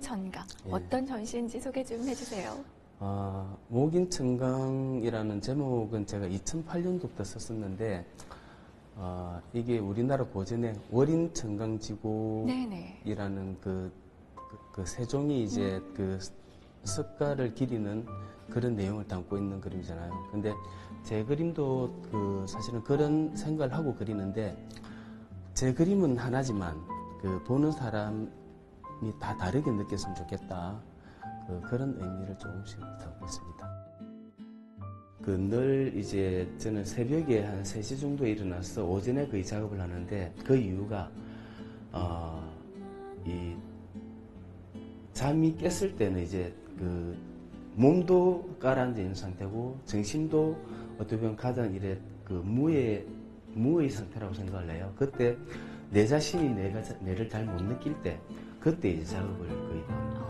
목인천강. 예. 어떤 전시인지 소개 좀 해주세요. 목인천강이라는 제목은 제가 2008년도부터 썼었는데, 이게 우리나라 고전의 월인천강지고이라는 그 세종이 이제 그 석가를 기리는 그런 내용을 담고 있는 그림이잖아요. 근데 제 그림도 사실은 그런 생각을 하고 그리는데, 제 그림은 하나지만 그 보는 사람이 다 다르게 느꼈으면 좋겠다. 그런 의미를 조금씩 담고 있습니다. 늘 이제 저는 새벽에 한 3시 정도에 일어나서 오전에 이 작업을 하는데, 그 이유가 이 잠이 깼을 때는 이제 몸도 가라앉아 있는 상태고 정신도 어떻게 보면 가장 무의 상태라고 생각을 해요. 그때 내 자신이 내를 잘 못 느낄 때, 그때 이제 작업을 거의 합니다.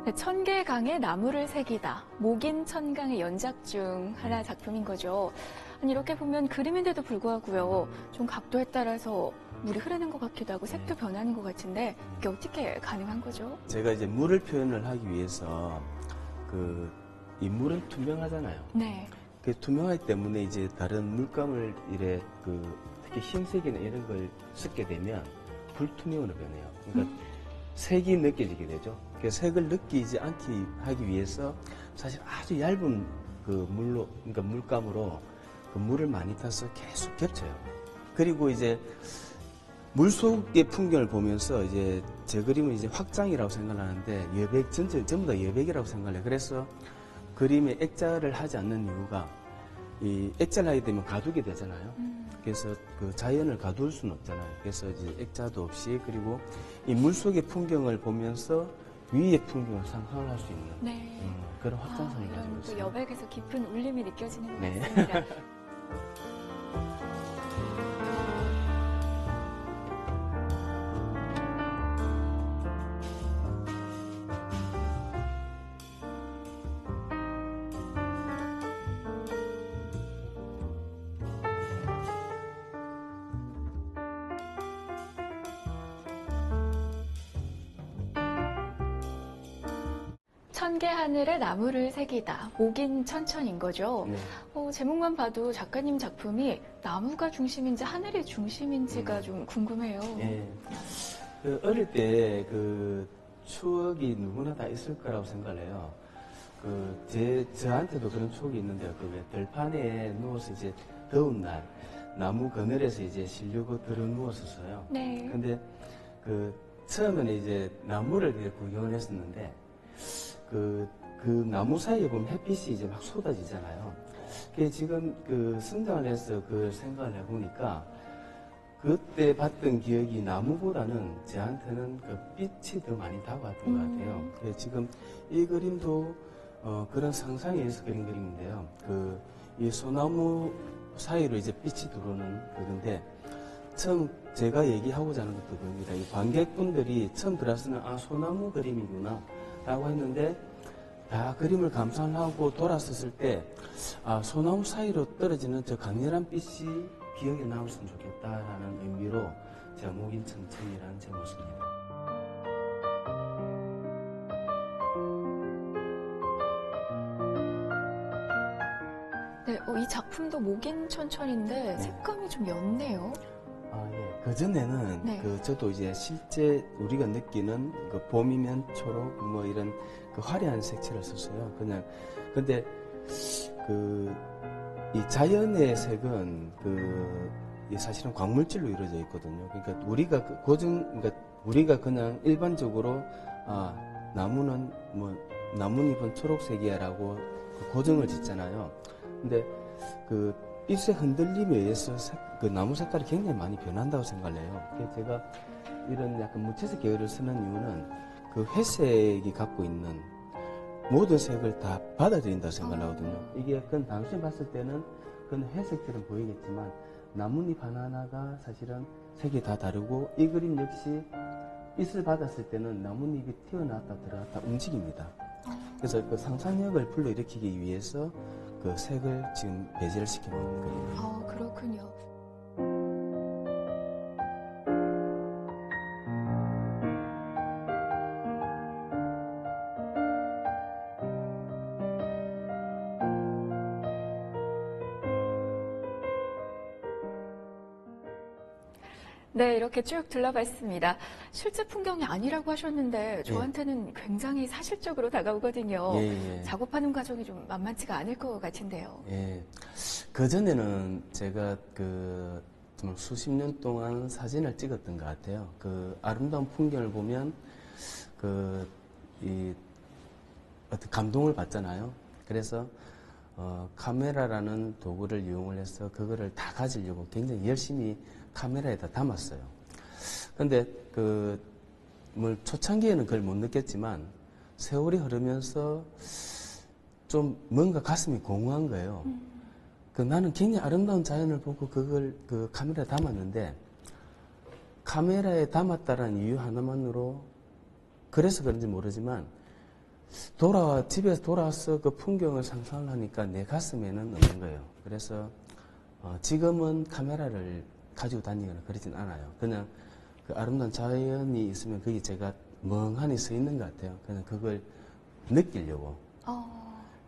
네, 천개강에 나무를 새기다. 목인천강의 연작 중 하나 작품인 거죠. 아니, 이렇게 보면 그림인데도 불구하고요. 좀 각도에 따라서 물이 흐르는 것 같기도 하고 색도 변하는 것 같은데 이게 어떻게 가능한 거죠? 제가 이제 물을 표현을 하기 위해서 이 물은 투명하잖아요. 네. 그 투명하기 때문에 이제 다른 물감을 특히 흰색이나 이런 걸 섞게 되면 불투명으로 변해요. 그러니까 색이 느껴지게 되죠. 그 색을 느끼지 않게 하기 위해서 사실 아주 얇은 그러니까 물감으로 그 물을 많이 타서 계속 겹쳐요. 그리고 이제 물 속의 풍경을 보면서 이제 제 그림은 이제 확장이라고 생각하는데 전부 다 여백이라고 생각해요. 그래서 그림에 액자를 하지 않는 이유가 이 액자를 하게 되면 가두게 되잖아요. 그래서 그 자연을 가둘 수는 없잖아요. 그래서 이제 액자도 없이 그리고 이 물속의 풍경을 보면서 위의 풍경을 상상을 할 수 있는 네. 그런 확장성을 가지고 이런 있어요. 또 여백에서 깊은 울림이 느껴지는 것 네. 같습니다. 천개 하늘에 나무를 새기다. 목인천천인 거죠. 네. 제목만 봐도 작가님 작품이 나무가 중심인지 하늘이 중심인지가 좀 궁금해요. 네. 어릴 때 추억이 누구나 다 있을 거라고 생각을 해요. 저한테도 그런 추억이 있는데요. 왜 들판에 누워서 이제 더운 날, 나무 그늘에서 이제 쉬려고 들어 누웠었어요. 네. 근데 처음에는 이제 나무를 구경을 했었는데, 그 나무 사이에 보면 햇빛이 이제 막 쏟아지잖아요. 그게 지금 성장을 해서 생각을 해보니까, 그때 봤던 기억이 나무보다는 저한테는 빛이 더 많이 다가왔던 것 같아요. 그래서 지금 이 그림도 그런 상상에 의해서 그린 그림인데요. 이 소나무 사이로 이제 빛이 들어오는 그건데, 처음 제가 얘기하고자 하는 것도 그겁니다. 이 관객분들이 처음 들어서는 소나무 그림이구나 라고 했는데, 다 그림을 감상을 하고 돌아섰을 때 소나무 사이로 떨어지는 저 강렬한 빛이 기억에 남았으면 좋겠다라는 의미로 제가 목인천천이라는 제목을 씁니다. 네, 이 작품도 목인천천인데 색감이 좀 옅네요. 예. 그전에는 네. 저도 이제 실제 우리가 느끼는 봄이면 초록 이런 화려한 색채를 썼어요. 근데 이 자연의 색은 사실은 광물질로 이루어져 있거든요. 그러니까 우리가 그냥 일반적으로 나무는 나뭇잎은 초록색이야라고 고정을 짓잖아요. 근데 빛의 흔들림에 의해서 나무 색깔이 굉장히 많이 변한다고 생각을 해요. 그래서 제가 이런 약간 무채색 계열을 쓰는 이유는 회색이 갖고 있는 모든 색을 다 받아들인다고 생각을 하거든요. 이게 단순히 봤을 때는 그건 회색처럼 보이겠지만 나뭇잎 하나하나가 사실은 색이 다 다르고 이 그림 역시 빛을 받았을 때는 나뭇잎이 튀어나왔다 들어갔다 움직입니다. 그래서 그 상상력을 불러일으키기 위해서 그 색을 지금 배제를 시켜놓은 그림입니다. 그렇군요. 네, 이렇게 쭉 둘러봤습니다. 실제 풍경이 아니라고 하셨는데 저한테는 굉장히 사실적으로 다가오거든요. 작업하는 과정이 좀 만만치가 않을 것 같은데요. 예. 그전에는 제가 정말 수십 년 동안 사진을 찍었던 것 같아요. 그 아름다운 풍경을 보면 어떤 감동을 받잖아요. 그래서 카메라라는 도구를 이용을 해서 그거를 다 가지려고 굉장히 열심히 카메라에다 담았어요. 근데 초창기에는 그걸 못 느꼈지만 세월이 흐르면서 좀 뭔가 가슴이 공허한 거예요. 나는 굉장히 아름다운 자연을 보고 그걸 카메라에 담았는데 카메라에 담았다는 이유 하나만으로 그래서 그런지 모르지만 집에서 돌아와서 그 풍경을 상상을 하니까 내 가슴에는 없는 거예요. 그래서 지금은 카메라를 가지고 다니거나 그러진 않아요. 그냥 그 아름다운 자연이 있으면 거기 제가 멍하니 서 있는 것 같아요. 그냥 그걸 느끼려고.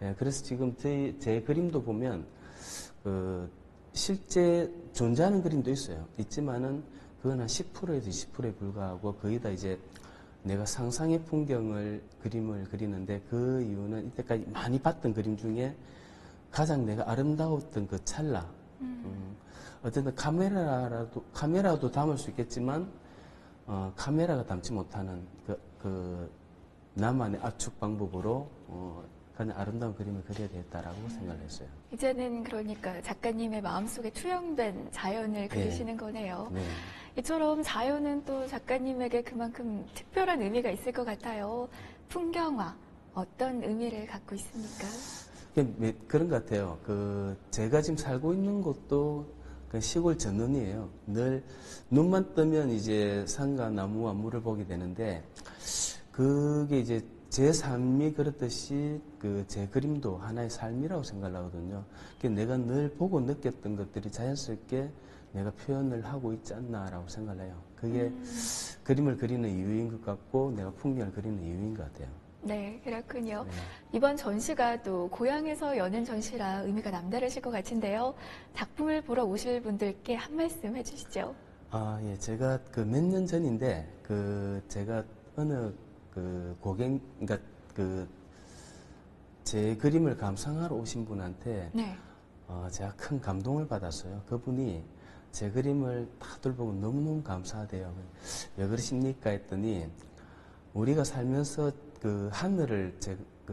예, 그래서 지금 제 그림도 보면 실제 존재하는 그림도 있어요. 있지만은 그건 한 10%에서 20%에 불과하고 거의 다 이제 내가 상상의 그림을 그리는데 그 이유는 이때까지 많이 봤던 그림 중에 가장 내가 아름다웠던 그 찰나. 어쨌든 카메라도 담을 수 있겠지만 카메라가 담지 못하는 나만의 압축 방법으로 그냥 아름다운 그림을 그려야 되겠다라고 생각을 했어요. 이제는 그러니까 작가님의 마음속에 투영된 자연을 그리시는 거네요. 네. 이처럼 자연은 또 작가님에게 그만큼 특별한 의미가 있을 것 같아요. 풍경화, 어떤 의미를 갖고 있습니까? 그런 것 같아요. 제가 지금 살고 있는 곳도 시골 전원이에요. 늘 눈만 뜨면 이제 산과 나무와 물을 보게 되는데 그게 이제 제 삶이 그렇듯이 제 그림도 하나의 삶이라고 생각을 하거든요. 내가 늘 보고 느꼈던 것들이 자연스럽게 내가 표현을 하고 있지 않나라고 생각을 해요. 그게 그림을 그리는 이유인 것 같고 내가 풍경을 그리는 이유인 것 같아요. 네, 그렇군요. 네. 이번 전시가 또 고향에서 여는 전시라 의미가 남다르실 것 같은데요. 작품을 보러 오실 분들께 한 말씀 해주시죠. 예, 제가 몇 년 전인데 제가 어느 그러니까 제 그림을 감상하러 오신 분한테 제가 큰 감동을 받았어요. 그분이 제 그림을 다들 보고 너무너무 감사하대요. 왜 그러십니까? 했더니 우리가 살면서 하늘을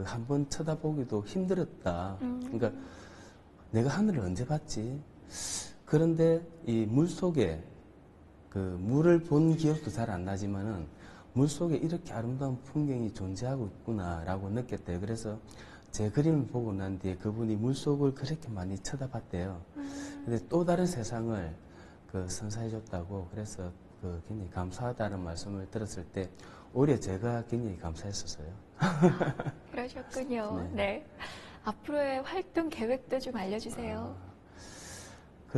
한번 쳐다보기도 힘들었다. 그러니까 내가 하늘을 언제 봤지? 그런데 이 물 속에 물을 본 기억도 잘 안 나지만은 물 속에 이렇게 아름다운 풍경이 존재하고 있구나라고 느꼈대요. 그래서 제 그림을 보고 난 뒤에 그분이 물 속을 그렇게 많이 쳐다봤대요. 근데 또 다른 세상을 선사해줬다고 그래서 굉장히 감사하다는 말씀을 들었을 때 오히려 제가 굉장히 감사했었어요. 그러셨군요. 네. 앞으로의 활동 계획도 좀 알려주세요.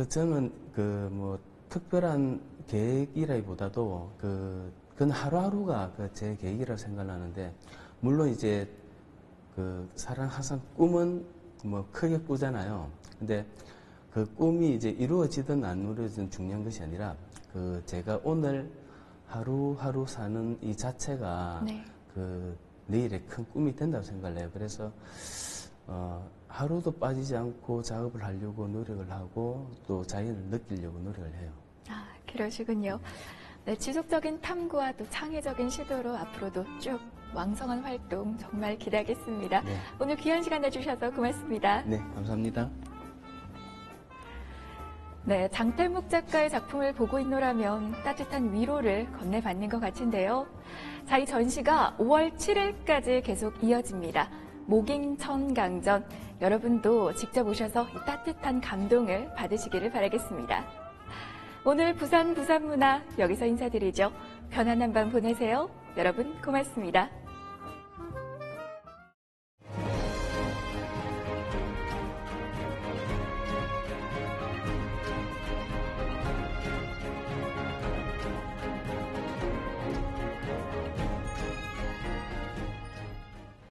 저는 특별한 계획이라기보다도 그건 하루하루가 제 계획이라고 생각하는데 물론 이제 사람 항상 꿈은 크게 꾸잖아요. 근데 그 꿈이 이제 이루어지든 안 이루어지든 중요한 것이 아니라 제가 오늘 하루하루 사는 이 자체가 내일의 큰 꿈이 된다고 생각을 해요. 그래서 하루도 빠지지 않고 작업을 하려고 노력을 하고 또 자연을 느끼려고 노력을 해요. 그러시군요. 네, 지속적인 탐구와 또 창의적인 시도로 앞으로도 쭉 왕성한 활동 정말 기대하겠습니다. 네. 오늘 귀한 시간 내주셔서 고맙습니다. 네, 감사합니다. 네, 장태묵 작가의 작품을 보고 있노라면 따뜻한 위로를 건네받는 것 같은데요. 자, 이 전시가 5월 7일까지 계속 이어집니다. 목잉천강전, 여러분도 직접 오셔서 이 따뜻한 감동을 받으시기를 바라겠습니다. 오늘 부산문화 여기서 인사드리죠. 편안한 밤 보내세요. 여러분 고맙습니다.